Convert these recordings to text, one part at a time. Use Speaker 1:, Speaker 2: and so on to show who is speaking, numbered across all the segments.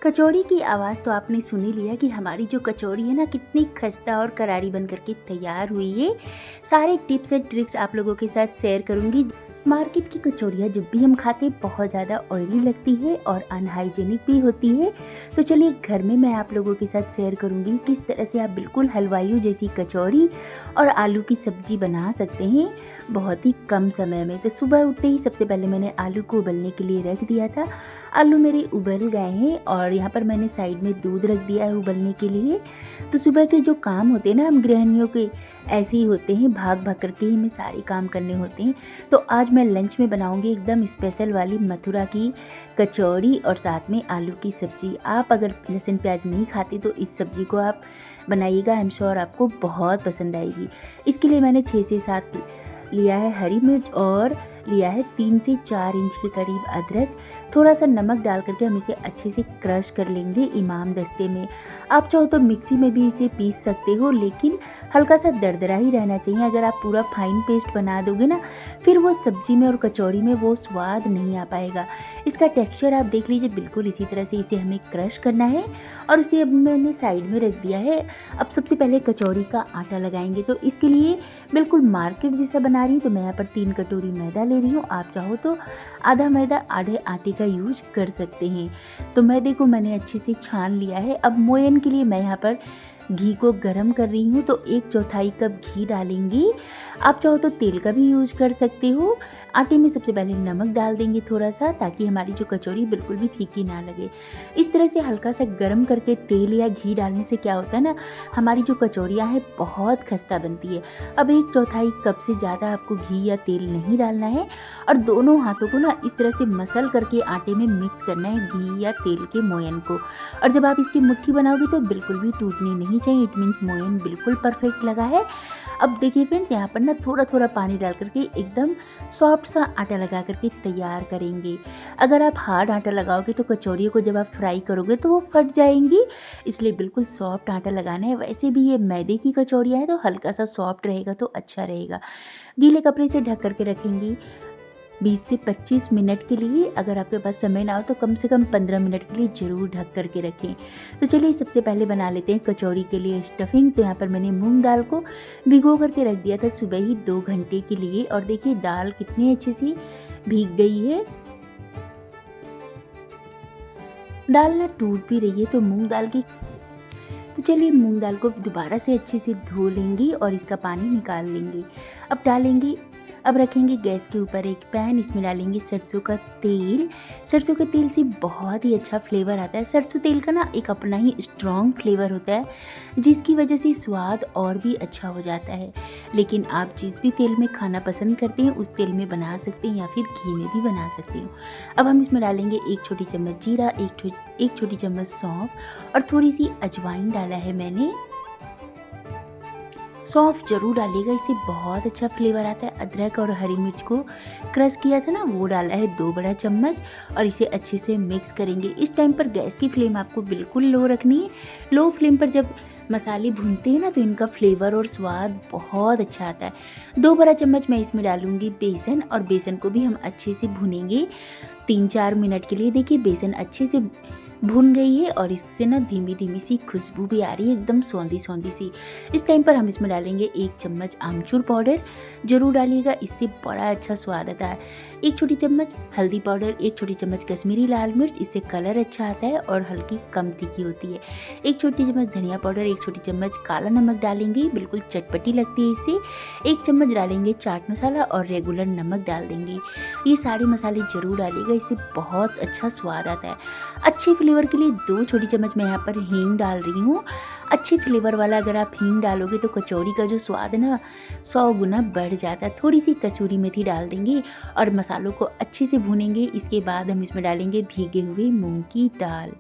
Speaker 1: कचौड़ी की आवाज़ तो आपने सुन ही लिया कि हमारी जो कचौड़ी है ना कितनी खस्ता और करारी बन करके तैयार हुई है। सारे टिप्स एंड ट्रिक्स आप लोगों के साथ शेयर करूंगी। मार्केट की कचौड़ियाँ जब भी हम खाते बहुत ज़्यादा ऑयली लगती है और अनहाइजेनिक भी होती है। तो चलिए घर में मैं आप लोगों के साथ शेयर करूंगी किस तरह से आप बिल्कुल हलवाइयों जैसी कचौड़ी और आलू की सब्जी बना सकते हैं बहुत ही कम समय में। तो सुबह उठते ही सबसे पहले मैंने आलू को उबलने के लिए रख दिया था। आलू मेरे उबल गए हैं और यहाँ पर मैंने साइड में दूध रख दिया है उबलने के लिए। तो सुबह के जो काम होते हैं ना हम गृहिणियों के ऐसे ही होते हैं, भाग भाग करके ही हमें सारे काम करने होते हैं। तो आज मैं लंच में बनाऊंगी एकदम स्पेशल वाली मथुरा की कचौड़ी और साथ में आलू की सब्जी। आप अगर लहसुन प्याज नहीं खाते तो इस सब्जी को आप बनाइएगा, आई एम श्योर आपको बहुत पसंद आएगी। इसके लिए मैंने 6 से 7 लिया है हरी मिर्च और लिया है 3 से 4 इंच के करीब अदरक। थोड़ा सा नमक डाल करके हम इसे अच्छे से क्रश कर लेंगे इमाम दस्ते में। आप चाहो तो मिक्सी में भी इसे पीस सकते हो, लेकिन हल्का सा दरदरा ही रहना चाहिए। अगर आप पूरा फाइन पेस्ट बना दोगे ना फिर वो सब्जी में और कचौड़ी में वो स्वाद नहीं आ पाएगा। इसका टेक्सचर आप देख लीजिए, बिल्कुल इसी तरह से इसे हमें क्रश करना है और इसे अब मैंने साइड में रख दिया है। अब सबसे पहले कचौड़ी का आटा लगाएंगे। तो इसके लिए बिल्कुल मार्केट जैसा बना रही हूँ तो मैं यहाँ पर 3 कटोरी मैदा ले रही हूँ। आप चाहो तो आधा मैदा आधे आटे का यूज कर सकते हैं। तो मैदे को मैंने अच्छे से छान लिया है। अब मोयन के लिए मैं यहाँ पर घी को गरम कर रही हूँ। तो 1/4 कप घी डालेंगी। आप चाहो तो तेल का भी यूज कर सकते हो। आटे में सबसे पहले नमक डाल देंगे थोड़ा सा, ताकि हमारी जो कचौड़ी बिल्कुल भी फीकी ना लगे। इस तरह से हल्का सा गरम करके तेल या घी डालने से क्या होता है ना, हमारी जो कचौड़ियाँ हैं बहुत खस्ता बनती है। अब 1/4 कप से ज़्यादा आपको घी या तेल नहीं डालना है और दोनों हाथों को ना इस तरह से मसल करके आटे में मिक्स करना है घी या तेल के मोयन को। और जब आप इसकी मुट्ठी बनाओगे तो बिल्कुल भी टूटनी नहीं चाहिए। इट मीन्स मोयन बिल्कुल परफेक्ट लगा है। अब देखिए फ्रेंड्स, यहाँ पर ना थोड़ा थोड़ा पानी डाल करके एकदम सॉफ्ट सा आटा लगा करके तैयार करेंगे। अगर आप हार्ड आटा लगाओगे तो कचौड़ियों को जब आप फ्राई करोगे तो वो फट जाएंगी, इसलिए बिल्कुल सॉफ्ट आटा लगाना है। वैसे भी ये मैदे की कचौड़ियाँ हैं तो हल्का सा सॉफ्ट रहेगा तो अच्छा रहेगा। गीले कपड़े से ढक करके रखेंगी 20 से 25 मिनट के लिए। अगर आपके पास समय ना हो तो कम से कम 15 मिनट के लिए ज़रूर ढक करके रखें। तो चलिए सबसे पहले बना लेते हैं कचौड़ी के लिए स्टफिंग। तो यहाँ पर मैंने मूंग दाल को भिगो करके रख दिया था सुबह ही 2 घंटे के लिए। और देखिए दाल कितनी अच्छे से भीग गई है। दाल ना टूट भी रही है तो मूंग दाल की। तो चलिए मूंग दाल को दोबारा से अच्छे से धो लेंगी और इसका पानी निकाल लेंगे। अब रखेंगे गैस के ऊपर एक पैन। इसमें डालेंगे सरसों का तेल। सरसों के तेल से बहुत ही अच्छा फ्लेवर आता है। सरसों तेल का ना एक अपना ही स्ट्रॉन्ग फ्लेवर होता है, जिसकी वजह से स्वाद और भी अच्छा हो जाता है। लेकिन आप जिस भी तेल में खाना पसंद करते हैं उस तेल में बना सकते हैं या फिर घी में भी बना सकते हो। अब हम इसमें डालेंगे 1 छोटी चम्मच जीरा, 1 छोटी चम्मच सौंफ और थोड़ी सी अजवाइन डाला है मैंने। सौंफ जरूर डालिएगा, इससे बहुत अच्छा फ्लेवर आता है। अदरक और हरी मिर्च को क्रश किया था ना वो डाला है 2 बड़ा चम्मच और इसे अच्छे से मिक्स करेंगे। इस टाइम पर गैस की फ्लेम आपको बिल्कुल लो रखनी है। लो फ्लेम पर जब मसाले भूनते हैं ना तो इनका फ्लेवर और स्वाद बहुत अच्छा आता है। 2 बड़ा चम्मच मैं इसमें डालूंगी बेसन और बेसन को भी हम अच्छे से भूनेंगे 3-4 मिनट के लिए। देखिए बेसन अच्छे से भुन गई है और इससे ना धीमी धीमी सी खुशबू भी आ रही है, एकदम सौंधी सौंधी सी। इस टाइम पर हम इसमें डालेंगे 1 चम्मच आमचूर पाउडर। जरूर डालिएगा, इससे बड़ा अच्छा स्वाद आता है। 1 छोटी चम्मच हल्दी पाउडर, 1 छोटी चम्मच कश्मीरी लाल मिर्च, इससे कलर अच्छा आता है और हल्की कम तीखी होती है। 1 छोटी चम्मच धनिया पाउडर, 1 छोटी चम्मच काला नमक डालेंगे, बिल्कुल चटपटी लगती है इससे। 1 चम्मच डालेंगे चाट मसाला और रेगुलर नमक डाल देंगे। ये सारे मसाले जरूर डालिएगा, इससे बहुत अच्छा स्वाद आता है। अच्छे फ्लेवर के लिए 2 छोटी चम्मच मैं यहाँ पर हींग डाल रही हूँ। अच्छे फ्लेवर वाला अगर आप हींग डालोगे तो कचौड़ी का जो स्वाद है ना 100 गुना बढ़ जाता है। थोड़ी सी कसूरी मेथी डाल देंगे और मसालों को अच्छे से भूनेंगे। इसके बाद हम इसमें डालेंगे भीगे हुए मूंग की दाल।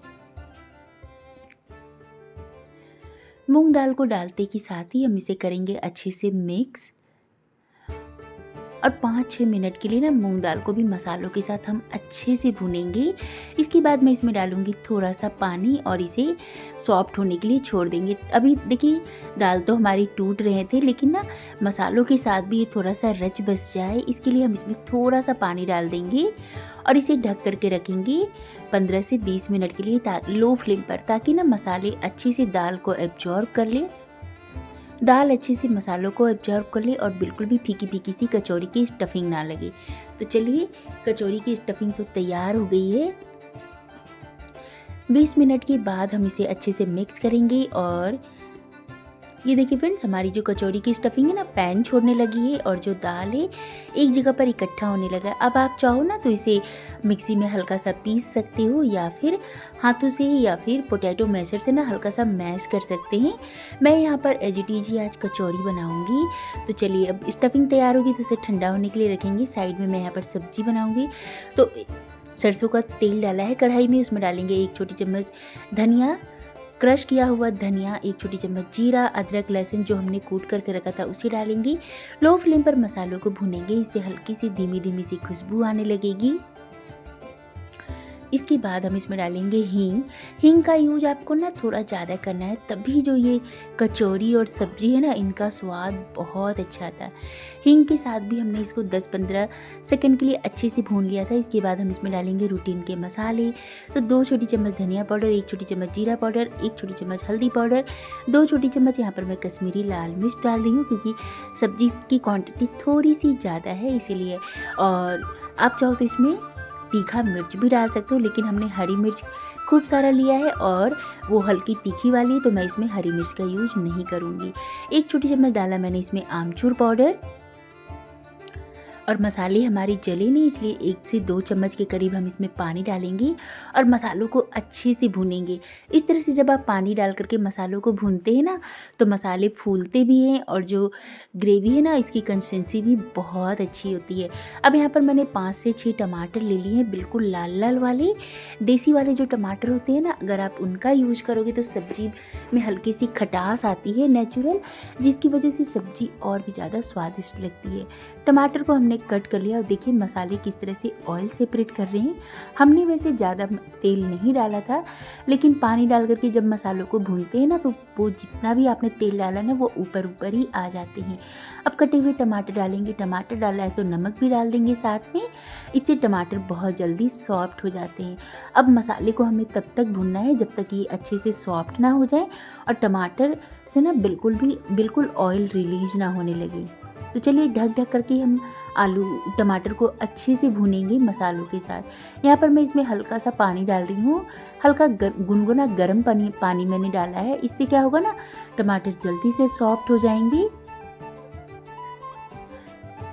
Speaker 1: मूंग दाल को डालते के साथ ही हम इसे करेंगे अच्छे से मिक्स और 5-6 मिनट के लिए ना मूंग दाल को भी मसालों के साथ हम अच्छे से भूनेंगे। इसके बाद मैं इसमें डालूंगी थोड़ा सा पानी और इसे सॉफ्ट होने के लिए छोड़ देंगे। अभी देखिए दाल तो हमारी टूट रहे थे, लेकिन ना मसालों के साथ भी ये थोड़ा सा रच बस जाए इसके लिए हम इसमें थोड़ा सा पानी डाल देंगे और इसे ढक करके रखेंगे 15 से 20 मिनट के लिए लो फ्लेम पर, ताकि ना मसाले अच्छे से दाल को एब्जॉर्ब कर ले। दाल अच्छे से मसालों को एब्जॉर्ब कर ले और बिल्कुल भी फीकी फीकी सी कचौरी की स्टफिंग ना लगे। तो चलिए, कचौरी की स्टफिंग तो तैयार हो गई है। 20 मिनट के बाद हम इसे अच्छे से मिक्स करेंगे और ये देखिए फ्रेंड्स, हमारी जो कचौरी की स्टफिंग है ना पैन छोड़ने लगी है और जो दाल है एक जगह पर इकट्ठा होने लगा है। अब आप चाहो ना तो इसे मिक्सी में हल्का सा पीस सकते हो, या फिर हाथों से या फिर पोटैटो मैशर से ना हल्का सा मैश कर सकते हैं। मैं यहाँ पर एज इट इज ही आज कचौरी बनाऊँगी। तो चलिए, अब स्टफिंग तैयार होगी तो इसे ठंडा होने के लिए रखेंगे। साइड में मैं यहाँ पर सब्जी बनाऊँगी। तो सरसों का तेल डाला है कढ़ाई में, उसमें डालेंगे 1 छोटी चम्मच धनिया, क्रश किया हुआ धनिया, 1 छोटी चम्मच जीरा, अदरक लहसुन जो हमने कूट करके रखा था उसे डालेंगे। लो फ्लेम पर मसालों को भूनेंगे, इससे हल्की सी धीमी धीमी सी खुशबू आने लगेगी। इसके बाद हम इसमें डालेंगे हींग। हींग का यूज आपको ना थोड़ा ज़्यादा करना है, तभी जो ये कचौरी और सब्जी है ना इनका स्वाद बहुत अच्छा आता है। हींग के साथ भी हमने इसको 10-15 सेकंड के लिए अच्छे से भून लिया था। इसके बाद हम इसमें डालेंगे रूटीन के मसाले। तो 2 छोटी चम्मच धनिया पाउडर, 1 छोटी चम्मच जीरा पाउडर, 1 छोटी चम्मच हल्दी पाउडर, 2 छोटी चम्मच यहाँ पर मैं कश्मीरी लाल मिर्च डाल रही हूँ, क्योंकि सब्जी की क्वांटिटी थोड़ी सी ज़्यादा है इसीलिए। और आप चाहो तो इसमें तीखा मिर्च भी डाल सकते हो, लेकिन हमने हरी मिर्च खूब सारा लिया है और वो हल्की तीखी वाली है, तो मैं इसमें हरी मिर्च का यूज नहीं करूँगी। 1 छोटी चम्मच डाला मैंने इसमें आमचूर पाउडर। और मसाले हमारे जले नहीं, इसलिए 1 से 2 चम्मच के करीब हम इसमें पानी डालेंगे और मसालों को अच्छे से भूनेंगे। इस तरह से जब आप पानी डाल करके मसालों को भूनते हैं ना तो मसाले फूलते भी हैं और जो ग्रेवी है ना इसकी कंसिस्टेंसी भी बहुत अच्छी होती है। अब यहाँ पर मैंने 5 से 6 टमाटर ले लिए हैं, बिल्कुल लाल लाल वाले देसी वाले जो टमाटर होते हैं ना, अगर आप उनका यूज करोगे तो सब्जी में हल्की सी खटास आती है नेचुरल, जिसकी वजह से सब्जी और भी ज़्यादा स्वादिष्ट लगती है। टमाटर को हमने कट कर लिया और देखिए मसाले किस तरह से ऑयल सेपरेट कर रहे हैं। हमने वैसे ज़्यादा तेल नहीं डाला था, लेकिन पानी डाल करके जब मसालों को भूनते हैं ना तो वो जितना भी आपने तेल डाला ना वो ऊपर ऊपर ही आ जाते हैं। अब कटे हुए टमाटर डालेंगे, टमाटर डाला है तो नमक भी डाल देंगे साथ में, इससे टमाटर बहुत जल्दी सॉफ्ट हो जाते हैं। अब मसाले को हमें तब तक भूनना है जब तक ये अच्छे से सॉफ्ट ना हो जाए और टमाटर से ना बिल्कुल ऑयल रिलीज ना होने लगे। तो चलिए ढक करके हम टमाटर को अच्छे से भूनेंगे मसालों के साथ। यहाँ पर मैं इसमें हल्का सा पानी डाल रही हूँ, हल्का गुनगुना गर्म पानी मैंने डाला है। इससे क्या होगा ना, टमाटर जल्दी से सॉफ्ट हो जाएंगे।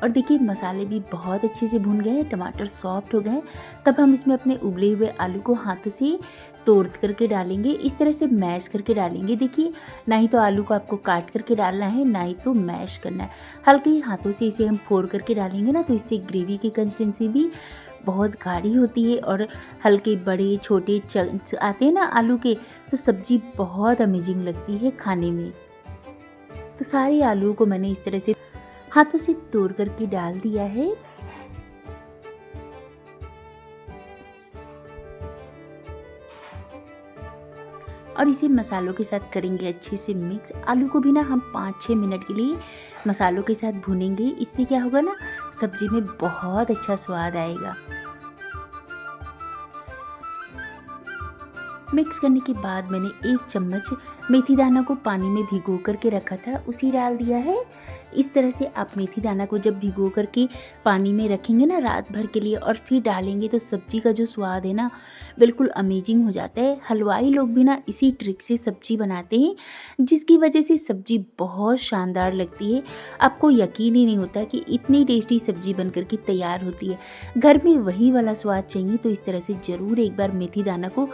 Speaker 1: और देखिए मसाले भी बहुत अच्छे से भून गए, टमाटर सॉफ्ट हो गए। तब हम इसमें अपने उबले हुए आलू को हाथों से तोड़ करके डालेंगे, इस तरह से मैश करके डालेंगे। देखिए, ना ही तो आलू को आपको काट करके डालना है, ना ही तो मैश करना है। हल्के ही हाथों से इसे हम फोड़ करके डालेंगे ना तो इससे ग्रेवी की कंसिस्टेंसी भी बहुत गाढ़ी होती है और हल्के बड़े छोटे चंक्स आते हैं ना आलू के, तो सब्जी बहुत अमेजिंग लगती है खाने में। तो सारे आलू को मैंने इस तरह से हाथों से तोड़ करके डाल दिया है। और इसे मसालों के साथ करेंगे अच्छे से मिक्स। आलू को भी ना हम 5-6 मिनट के लिए मसालों के साथ भूनेंगे, इससे क्या होगा ना सब्जी में बहुत अच्छा स्वाद आएगा। मिक्स करने के बाद मैंने 1 चम्मच मेथी दाना को पानी में भिगो करके रखा था, उसी डाल दिया है। इस तरह से आप मेथी दाना को जब भिगो करके पानी में रखेंगे ना रात भर के लिए और फिर डालेंगे तो सब्जी का जो स्वाद है ना बिल्कुल अमेजिंग हो जाता है। हलवाई लोग भी ना इसी ट्रिक से सब्जी बनाते हैं, जिसकी वजह से सब्जी बहुत शानदार लगती है। आपको यकीन ही नहीं होता कि इतनी टेस्टी सब्जी बन करके तैयार होती है। घर में वही वाला स्वाद चाहिए तो इस तरह से ज़रूर एक बार मेथी दाना को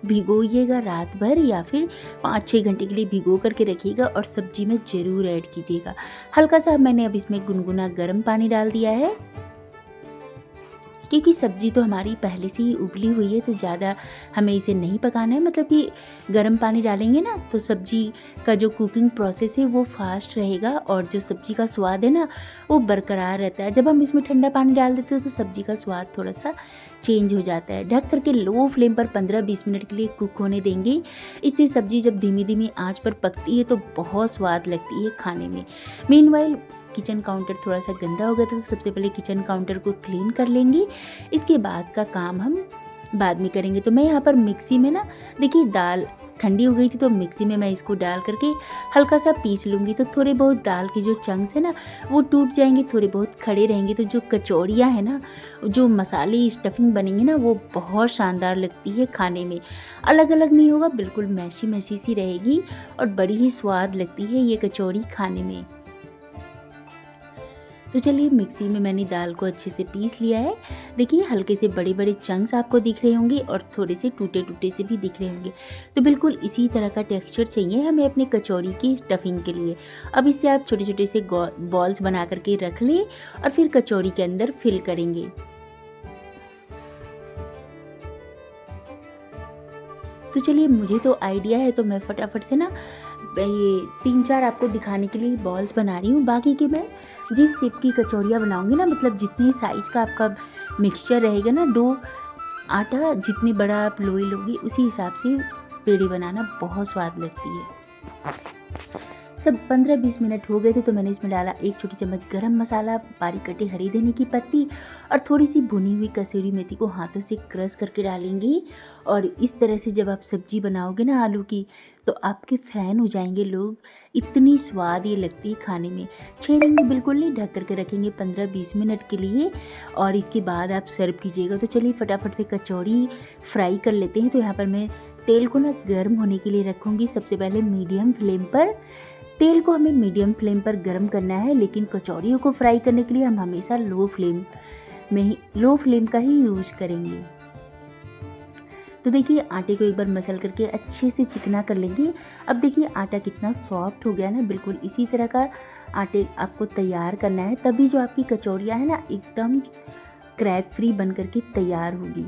Speaker 1: भिगोइएगा रात भर, या फिर 5-6 घंटे के लिए भिगो करके रखिएगा और सब्जी में ज़रूर ऐड कीजिएगा। हल्का सा मैंने अब इसमें गुनगुना गर्म पानी डाल दिया है, क्योंकि सब्जी तो हमारी पहले से ही उबली हुई है तो ज़्यादा हमें इसे नहीं पकाना है। मतलब कि गर्म पानी डालेंगे ना तो सब्जी का जो कुकिंग प्रोसेस है वो फास्ट रहेगा और जो सब्जी का स्वाद है ना वो बरकरार रहता है। जब हम इसमें ठंडा पानी डाल देते हैं तो सब्जी का स्वाद थोड़ा सा चेंज हो जाता है। ढक करके लो फ्लेम पर 15-20 मिनट के लिए कुक होने देंगे। इससे सब्जी जब धीमी धीमी आंच पर पकती है तो बहुत स्वाद लगती है खाने में। मीनवाइल किचन काउंटर थोड़ा सा गंदा हो गया था, तो सबसे पहले किचन काउंटर को क्लीन कर लेंगे। इसके बाद का काम हम बाद में करेंगे। तो मैं यहाँ पर मिक्सी में ना, देखिए दाल ठंडी हो गई थी, तो मिक्सी में मैं इसको डाल करके हल्का सा पीस लूँगी। तो थोड़े बहुत दाल के जो चंक्स है ना वो टूट जाएंगे, थोड़े बहुत खड़े रहेंगे। तो जो कचौड़ियाँ हैं ना, जो मसाले स्टफिंग बनेंगी ना, वो बहुत शानदार लगती है खाने में। अलग अलग नहीं होगा, बिल्कुल मैशी मैशी सी रहेगी और बड़ी ही स्वाद लगती है ये कचौड़ी खाने में। तो चलिए, मिक्सी में मैंने दाल को अच्छे से पीस लिया है। देखिए हल्के से बड़े बड़े चंक्स आपको दिख रहे होंगे और थोड़े से टूटे टूटे से भी दिख रहे होंगे। तो बिल्कुल इसी तरह का टेक्सचर चाहिए हमें अपने कचौड़ी की स्टफिंग के लिए। अब इससे आप छोटे छोटे से बॉल्स बना करके रख लें और फिर कचौड़ी के अंदर फिल करेंगे। तो चलिए, मुझे तो आइडिया है तो मैं फटाफट से ना ये 3-4 आपको दिखाने के लिए बॉल्स बना रही हूँ। बाकी के मैं जिस शेप की कचौड़ियाँ बनाऊँगी ना, मतलब जितनी साइज़ का आपका मिक्सचर रहेगा ना, डो आटा जितनी बड़ा आप लोई लोगी उसी हिसाब से पेड़ी बनाना बहुत स्वाद लगती है। सब 15-20 मिनट हो गए थे, तो मैंने इसमें डाला 1 छोटी चम्मच गरम मसाला, बारीक कटी हरी धनिया की पत्ती और थोड़ी सी भुनी हुई कसूरी मेथी को हाथों से क्रश करके डालेंगी। और इस तरह से जब आप सब्जी बनाओगे ना आलू की, तो आपके फ़ैन हो जाएंगे लोग, इतनी स्वाद ये लगती है खाने में। छेड़ेंगे बिल्कुल नहीं, ढक करके रखेंगे 15-20 मिनट के लिए और इसके बाद आप सर्व कीजिएगा। तो चलिए फटाफट से कचौड़ी फ्राई कर लेते हैं। तो यहाँ पर मैं तेल को ना गर्म होने के लिए रखूँगी। सबसे पहले मीडियम फ्लेम पर, तेल को हमें मीडियम फ्लेम पर गर्म करना है, लेकिन कचौड़ियों को फ्राई करने के लिए हम हमेशा लो फ्लेम का ही यूज करेंगे। तो देखिए आटे को एक बार मसल करके अच्छे से चिकना कर लेंगे। अब देखिए आटा कितना सॉफ्ट हो गया ना, बिल्कुल इसी तरह का आटे आपको तैयार करना है, तभी जो आपकी कचौड़ियाँ हैं ना एकदम क्रैक फ्री बन करके तैयार होगी।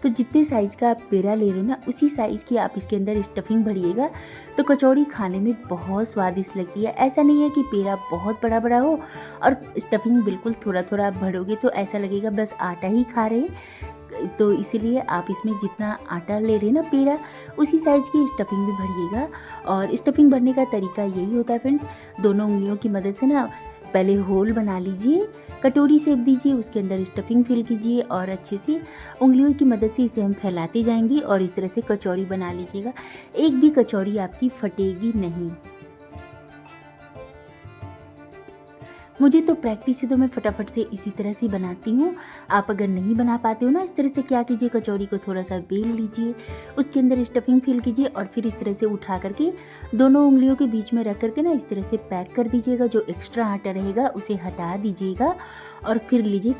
Speaker 1: तो जितने साइज़ का आप पेड़ा ले रहे हो ना, उसी साइज़ की आप इसके अंदर स्टफिंग भरिएगा, तो कचौड़ी खाने में बहुत स्वादिष्ट लगती है। ऐसा नहीं है कि पेड़ा बहुत बड़ा बड़ा हो और स्टफिंग बिल्कुल थोड़ा थोड़ा आप भरोगे तो ऐसा लगेगा बस आटा ही खा रहे हैं। तो इसीलिए आप इसमें जितना आटा ले रहे हैं ना पेड़ा, उसी साइज़ की स्टफिंग भी भरिएगा। और स्टफिंग भरने का तरीका यही होता है फ्रेंड्स, दोनों उंगलियों की मदद से ना पहले होल बना लीजिए, कटोरी शेप दीजिए, उसके अंदर स्टफिंग फिल कीजिए और अच्छे से उंगलियों की मदद से इसे हम फैलाते जाएंगे और इस तरह से कचौड़ी बना लीजिएगा। एक भी कचौड़ी आपकी फटेगी नहीं। मुझे तो प्रैक्टिस है, तो मैं फटाफट से इसी तरह से बनाती हूँ। आप अगर नहीं बना पाते हो ना, इस तरह से क्या कीजिए, कचौड़ी को थोड़ा सा बेल लीजिए, उसके अंदर स्टफिंग फिल कीजिए और फिर इस तरह से उठा करके दोनों उंगलियों के बीच में रख करके ना इस तरह से पैक कर दीजिएगा। जो एक्स्ट्रा आटा रहेगा उसे हटा दीजिएगा और फिर लीजिए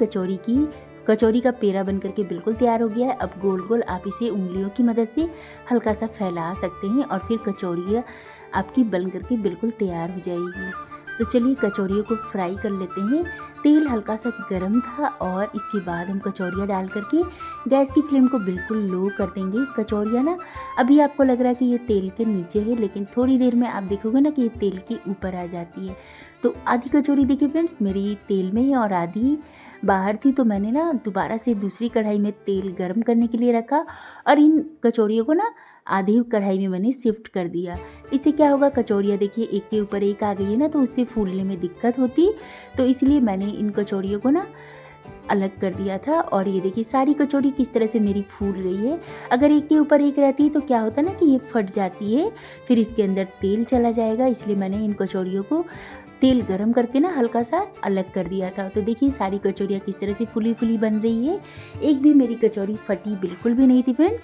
Speaker 1: कचौड़ी का पेड़ा बन करके बिल्कुल तैयार हो गया है। अब गोल गोल आप इसे उंगलियों की मदद से हल्का सा फैला सकते हैं और फिर कचौड़ियाँ आपकी बन करके बिल्कुल तैयार हो जाएगी। तो चलिए कचौड़ियों को फ्राई कर लेते हैं। तेल हल्का सा गर्म था और इसके बाद हम कचौड़ियाँ डाल करके गैस की फ्लेम को बिल्कुल लो कर देंगे। कचौड़ियाँ ना अभी आपको लग रहा है कि ये तेल के नीचे है, लेकिन थोड़ी देर में आप देखोगे ना कि ये तेल के ऊपर आ जाती है। तो आधी कचौड़ी देखिए फ्रेंड्स मेरी तेल में है और आधी बाहर थी, तो मैंने ना दोबारा से दूसरी कढ़ाई में तेल गर्म करने के लिए रखा और इन कचौड़ियों को ना आधी कढ़ाई में मैंने शिफ्ट कर दिया। इससे क्या होगा, कचौड़ियाँ देखिए एक के ऊपर एक आ गई है ना, तो उससे फूलने में दिक्कत होती, तो इसलिए मैंने इन कचौड़ियों को ना अलग कर दिया था। और ये देखिए सारी कचौड़ी किस तरह से मेरी फूल गई है। अगर एक के ऊपर एक रहती है तो क्या होता है ना कि ये फट जाती है, फिर इसके अंदर तेल चला जाएगा, इसलिए मैंने इन कचौड़ियों को तेल गरम करके ना हल्का सा अलग कर दिया था। तो देखिए सारी कचौड़ियाँ किस तरह से फुली फुली बन रही है, एक भी मेरी कचौड़ी फटी बिल्कुल भी नहीं थी फ्रेंड्स।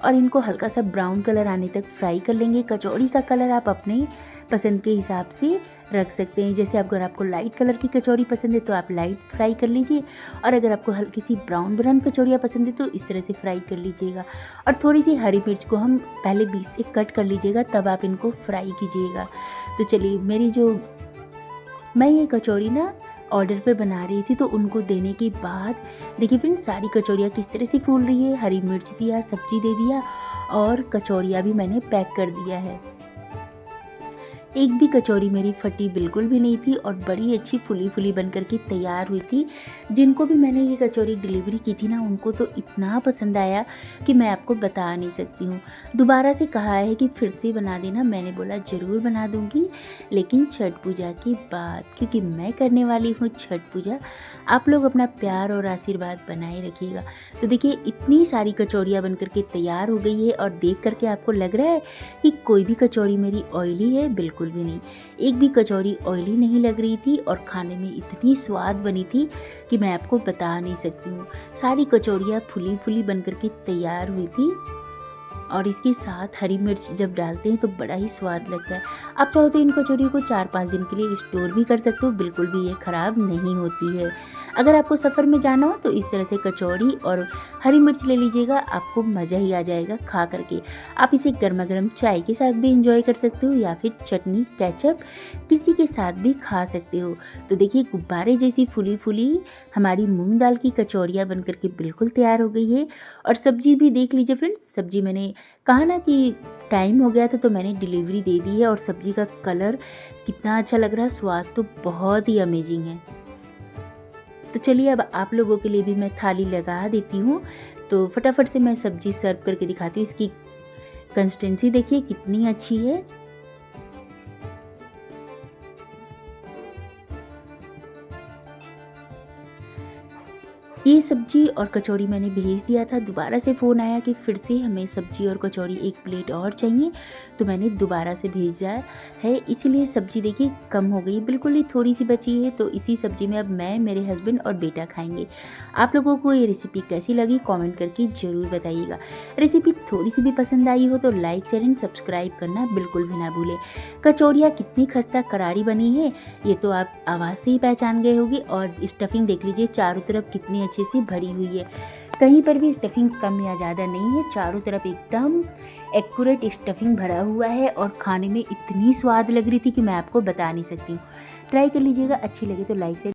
Speaker 1: और इनको हल्का सा ब्राउन कलर आने तक फ्राई कर लेंगे। कचौड़ी का कलर आप अपने पसंद के हिसाब से रख सकते हैं। जैसे अगर आपको लाइट कलर की कचौड़ी पसंद है तो आप लाइट फ्राई कर लीजिए, और अगर आपको हल्की सी ब्राउन कचौड़ियाँ पसंद है तो इस तरह से फ्राई कर लीजिएगा। और थोड़ी सी हरी मिर्च को हम पहले बीच से कट कर लीजिएगा, तब आप इनको फ्राई कीजिएगा। तो चलिए मैं ये कचौड़ी ना ऑर्डर पर बना रही थी, तो उनको देने के बाद देखिए फ्रेंड्स सारी कचौड़ियाँ किस तरह से फूल रही है। हरी मिर्च दिया, सब्जी दे दिया और कचौड़ियाँ भी मैंने पैक कर दिया है। एक भी कचौड़ी मेरी फटी बिल्कुल भी नहीं थी और बड़ी अच्छी फुली फुली बन कर के तैयार हुई थी। जिनको भी मैंने ये कचौड़ी डिलीवरी की थी ना, उनको तो इतना पसंद आया कि मैं आपको बता नहीं सकती हूँ। दोबारा से कहा है कि फिर से बना देना, मैंने बोला ज़रूर बना दूँगी, लेकिन छठ पूजा के बाद, क्योंकि मैं करने वाली हूँ छठ पूजा। आप लोग अपना प्यार और आशीर्वाद बनाए रखिएगा। तो देखिए इतनी सारी कचौड़ियाँ बन कर के तैयार हो गई है और देख करके आपको लग रहा है कि कोई भी कचौड़ी मेरी ऑयली है, बिल्कुल भी नहीं। एक भी कचौड़ी ऑयली नहीं लग रही थी और खाने में इतनी स्वाद बनी थी कि मैं आपको बता नहीं सकती हूँ। सारी कचौड़ियाँ फुली फुली बन कर के तैयार हुई थी और इसके साथ हरी मिर्च जब डालते हैं तो बड़ा ही स्वाद लगता है। आप चाहो तो इन कचौड़ियों को 4-5 दिन के लिए स्टोर भी कर सकते हो, बिल्कुल भी ये ख़राब नहीं होती है। अगर आपको सफ़र में जाना हो तो इस तरह से कचौड़ी और हरी मिर्च ले लीजिएगा, आपको मज़ा ही आ जाएगा खा करके। आप इसे गर्मा गर्म चाय के साथ भी इंजॉय कर सकते हो या फिर चटनी केचप किसी के साथ भी खा सकते हो। तो देखिए गुब्बारे जैसी फुली फुली हमारी मूंग दाल की कचौड़ियाँ बन करके बिल्कुल तैयार हो गई है। और सब्जी भी देख लीजिए फ्रेंड्स, सब्जी मैंने कहा ना कि टाइम हो गया था तो मैंने डिलीवरी दे दी है और सब्जी का कलर कितना अच्छा लग रहा है, स्वाद तो बहुत ही अमेजिंग है। तो चलिए अब आप लोगों के लिए भी मैं थाली लगा देती हूँ। तो फटाफट से मैं सब्जी सर्व करके दिखाती हूँ। इसकी कंसिस्टेंसी देखिए कितनी अच्छी है। ये सब्जी और कचौड़ी मैंने भेज दिया था, दोबारा से फ़ोन आया कि फिर से हमें सब्जी और कचौड़ी 1 प्लेट और चाहिए, तो मैंने दोबारा से भेजा है। इसीलिए सब्जी देखिए कम हो गई, बिल्कुल ही थोड़ी सी बची है। तो इसी सब्जी में अब मैं, मेरे हस्बैंड और बेटा खाएंगे। आप लोगों को ये रेसिपी कैसी लगी कमेंट करके ज़रूर बताइएगा। रेसिपी थोड़ी सी भी पसंद आई हो तो लाइक शेयर एंड सब्सक्राइब करना बिल्कुल भी ना भूलें। कचौड़ियाँ कितनी खस्ता करारी बनी है ये तो आप आवाज़ से ही पहचान गए होंगे। और स्टफिंग देख लीजिए चारों तरफ कितनी अच्छे से भरी हुई है, कहीं पर भी स्टफिंग कम या ज़्यादा नहीं है, चारों तरफ एकदम एक्यूरेट स्टफिंग भरा हुआ है और खाने में इतनी स्वाद लग रही थी कि मैं आपको बता नहीं सकती हूँ। ट्राई कर लीजिएगा, अच्छी लगी तो लाइक से